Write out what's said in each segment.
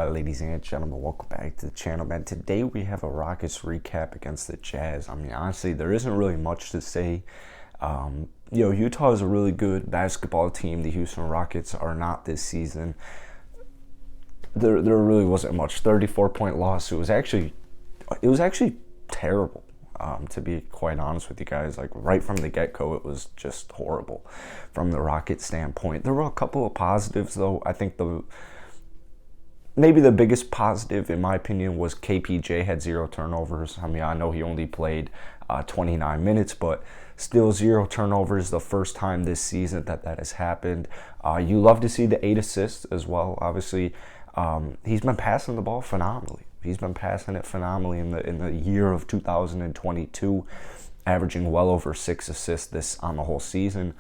ladies and gentlemen, welcome back to the channel, man. Today we have a Rockets recap against the Jazz. I mean, honestly, there isn't really much to say. Utah is a really good basketball team. The Houston Rockets are not this season. There really wasn't much. 34-point loss. It was actually terrible. To be quite honest with you guys, like right from the get-go, it was just horrible from the Rockets standpoint. There were a couple of positives, though. I think maybe the biggest positive, in my opinion, was KPJ had 0 turnovers. I mean, I know he only played 29 minutes, but still 0 turnovers. The first time this season that has happened. You love to see the 8 assists as well. Obviously, he's been passing the ball phenomenally. He's been passing it phenomenally in the year of 2022, averaging well over 6 assists on the whole season.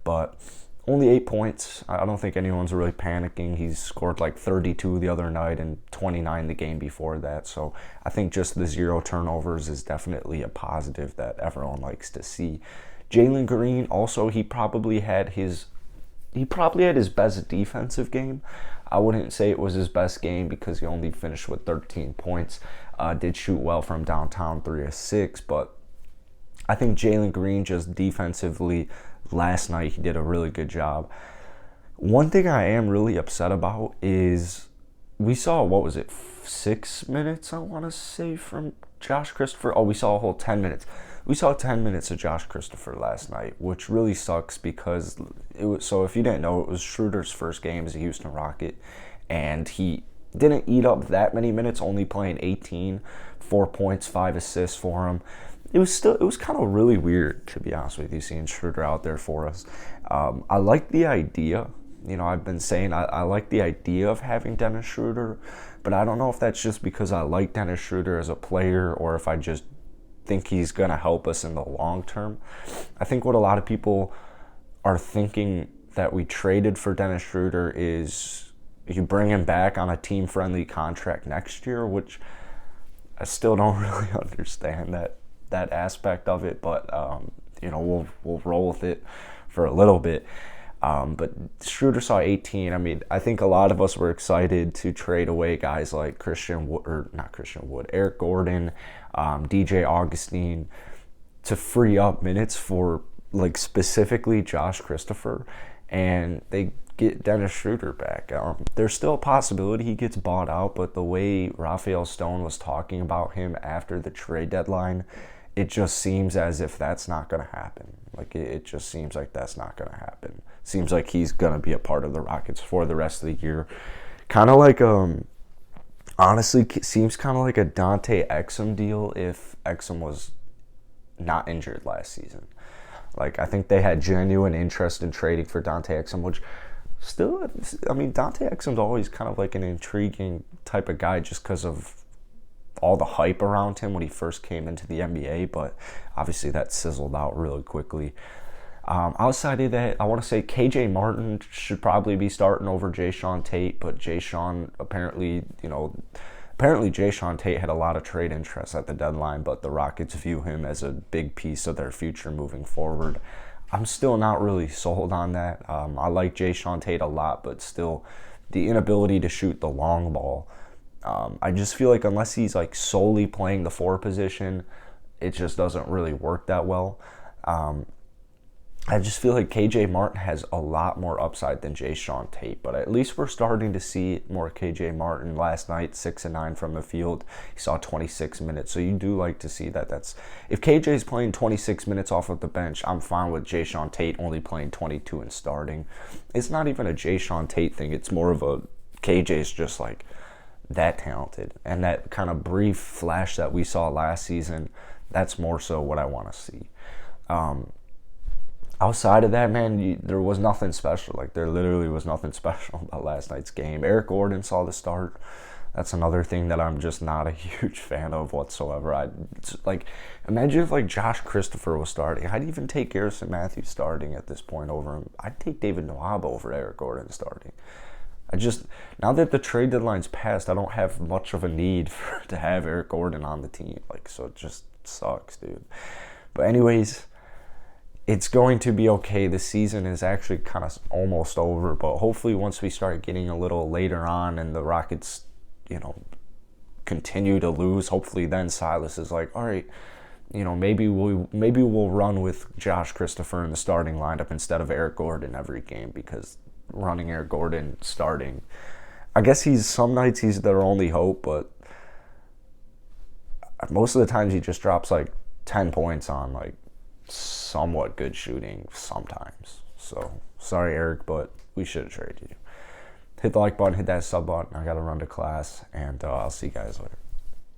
But only 8 points. I don't think anyone's really panicking. He's scored like 32 the other night and 29 the game before that. So I think just the 0 turnovers is definitely a positive that everyone likes to see. Jalen Green also, he probably had his best defensive game. I wouldn't say it was his best game because he only finished with 13 points. Did shoot well from downtown, 3 of 6, but I think Jalen Green just defensively last night, he did a really good job. One thing I am really upset about is we saw, 6 minutes, I want to say, from Josh Christopher. Oh, we saw a whole 10 minutes. We saw 10 minutes of Josh Christopher last night, which really sucks because it was, so if you didn't know, it was Schruter's first game as a Houston Rocket, and he didn't eat up that many minutes, only playing 18, 4 points, 5 assists for him. It was kind of really weird, to be honest with you, seeing Schruter out there for us. I like the idea. I've been saying I like the idea of having Dennis Schruter, but I don't know if that's just because I like Dennis Schruter as a player or if I just think he's going to help us in the long term. I think what a lot of people are thinking that we traded for Dennis Schruter is you bring him back on a team-friendly contract next year, which I still don't really understand that aspect of it, but we'll roll with it for a little bit. But Schruter saw 18. I mean, I think a lot of us were excited to trade away guys like Eric Gordon, DJ Augustine, to free up minutes for like specifically Josh Christopher, and they get Dennis Schruter back. There's still a possibility he gets bought out, but the way Raphael Stone was talking about him after the trade deadline, it just seems as if that's not going to happen. Like, it just seems like that's not going to happen. Seems like he's going to be a part of the Rockets for the rest of the year. Kind of like, honestly, seems kind of like a Dante Exum deal if Exum was not injured last season. Like, I think they had genuine interest in trading for Dante Exum, which still, I mean, Dante Exum's always kind of like an intriguing type of guy just because of all the hype around him when he first came into the NBA, but obviously that sizzled out really quickly. Outside of that, I want to say KJ Martin should probably be starting over Jayshawn Tate, but apparently Jayshawn Tate had a lot of trade interest at the deadline, but the Rockets view him as a big piece of their future moving forward. I'm still not really sold on that. I like Jayshawn Tate a lot, but still the inability to shoot the long ball. I just feel like unless he's like solely playing the 4 position, it just doesn't really work that well. I just feel like KJ Martin has a lot more upside than Jayshawn Tate, but at least we're starting to see more KJ Martin. Last night, 6 of 9 from the field. He saw 26 minutes, so you do like to see that. If KJ's playing 26 minutes off of the bench, I'm fine with Jayshawn Tate only playing 22 and starting. It's not even a Jayshawn Tate thing. It's more of a KJ's just like that talented, and that kind of brief flash that we saw last season, that's more so what I want to see. Outside of that, man, there was nothing special. Like, there literally was nothing special about last night's game. Eric Gordon saw the start. That's another thing that I'm just not a huge fan of whatsoever. Imagine if like Josh Christopher was starting. I'd even take Garrison Matthews starting at this point over him. I'd take David Nwaba over Eric Gordon starting. Now that the trade deadline's passed, I don't have much of a need to have Eric Gordon on the team. Like, so it just sucks, dude. But anyways, it's going to be okay. The season is actually kind of almost over, but hopefully once we start getting a little later on and the Rockets continue to lose. Hopefully then Silas is like, all right, maybe we'll run with Josh Christopher in the starting lineup instead of Eric Gordon every game, because running Eric Gordon starting, I guess some nights he's their only hope, but most of the times he just drops like 10 points on like somewhat good shooting sometimes. So sorry, Eric, but we should have traded you. Hit the like button, hit that sub button. I got to run to class, and I'll see you guys later.